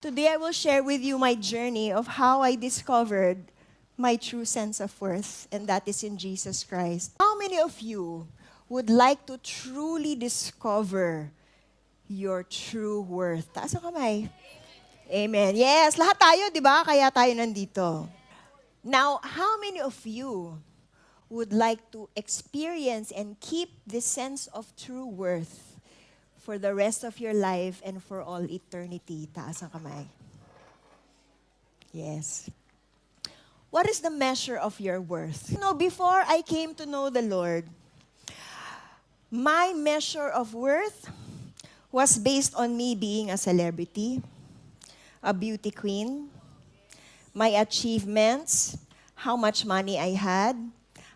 Today, I will share with you my journey of how I discovered my true sense of worth, and that is in Jesus Christ. How many of you would like to truly discover your true worth? Taas ang kamay. Amen. Yes, lahat tayo, di ba? Kaya tayo nandito. Now, how many of you would like to experience and keep this sense of true worth for the rest of your life and for all eternity? Taas ang kamay. Yes. What is the measure of your worth? Before I came to know the Lord, my measure of worth was based on me being a celebrity, a beauty queen, my achievements, how much money I had,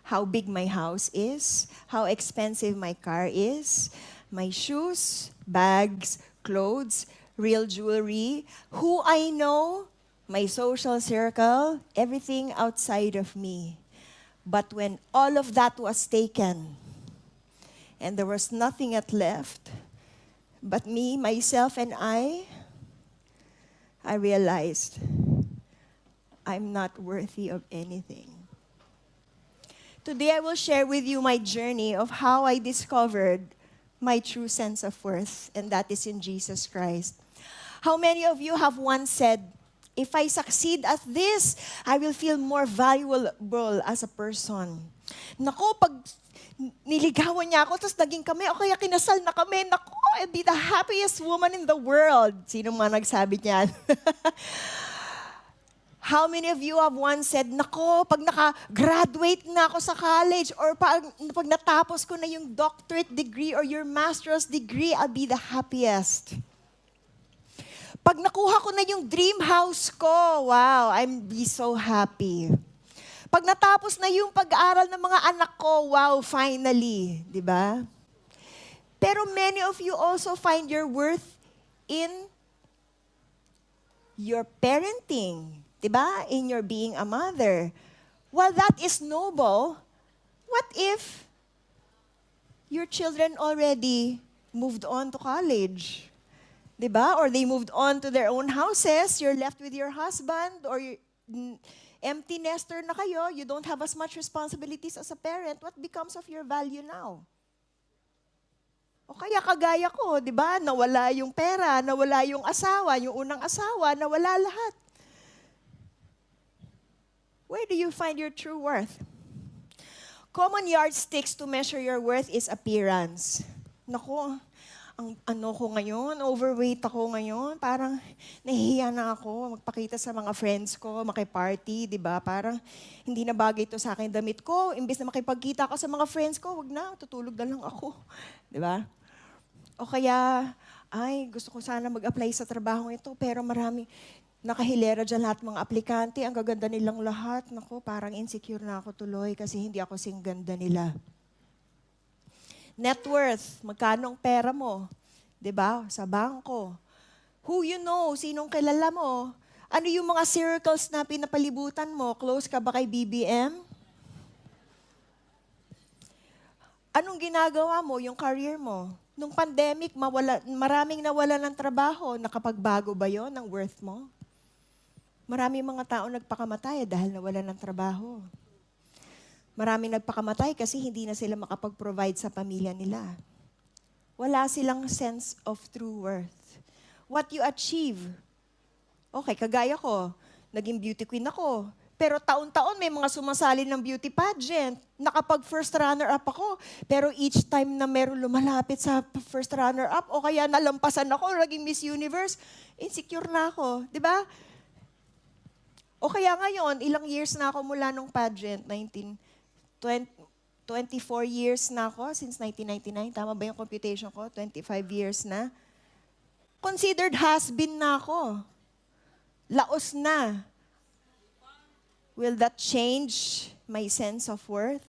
how big my house is, how expensive my car is, my shoes, bags, clothes, real jewelry, who I know, my social circle, everything outside of me. But when all of that was taken, and there was nothing left but me, myself, and I realized I'm not worthy of anything. Today, I will share with you my journey of how I discovered my true sense of worth, and that is in Jesus Christ. How many of you have once said, if I succeed at this, I will feel more valuable as a person? Naku, pag niligawan niya ako, tapos naging kami, o kaya kinasal na kami, naku, I'll be the happiest woman in the world. Sino mga nagsabi niyan? How many of you have once said, nako, pag naka-graduate na ako sa college or pag natapos ko na yung doctorate degree or your master's degree, I'll be the happiest. Pag nakuha ko na yung dream house ko, wow, I'm be so happy. Pag natapos na yung pag-aaral ng mga anak ko, wow, finally, di ba? Pero many of you also find your worth in your parenting. Diba? In your being a mother. While that is noble, what if your children already moved on to college? Diba? Or they moved on to their own houses, you're left with your husband, or empty nester na kayo, you don't have as much responsibilities as a parent, what becomes of your value now? O kaya kagaya ko, diba? Nawala yung pera, nawala yung asawa, yung unang asawa, nawala lahat. Where do you find your true worth? Common yardsticks to measure your worth is appearance. Naku, ang ano ko ngayon, overweight ako ngayon, parang nahihiya na ako magpakita sa mga friends ko, makiparty, di ba? Parang hindi na bagay ito sa akin damit ko. Imbes na makipagkita ako sa mga friends ko, wag na, tutulog na lang ako. Di ba? O kaya, ay, gusto ko sana mag-apply sa trabaho ito, pero marami, nakahilera dyan lahat mga aplikante, ang gaganda nilang lahat. Naku, parang insecure na ako tuloy kasi hindi ako sing ganda nila. Net worth, magkano ang pera mo? 'Di ba? Sa bangko. Who you know, sinong kilala mo? Ano yung mga circles na pinapalibutan mo? Close ka ba kay BBM? Anong ginagawa mo, yung career mo? Nung pandemic, maraming nawala ng trabaho. Nakapagbago ba yon ng worth mo? Maraming mga tao nagpakamatay dahil nawalan ng trabaho. Maraming nagpakamatay kasi hindi na sila makapag-provide sa pamilya nila. Wala silang sense of true worth. What you achieve. Okay, kagaya ko, naging beauty queen ako. Pero taon-taon may mga sumasali ng beauty pageant. Nakapag-first runner-up ako. Pero each time na meron lumalapit sa first runner-up o kaya nalampasan ako, naging Miss Universe, insecure na ako. Di ba? O kaya ngayon, ilang years na ako mula nung pageant, 24 years na ako, since 1999. Tama ba yung computation ko? 25 years na. Considered has-been na ako. Laos na. Will that change my sense of worth?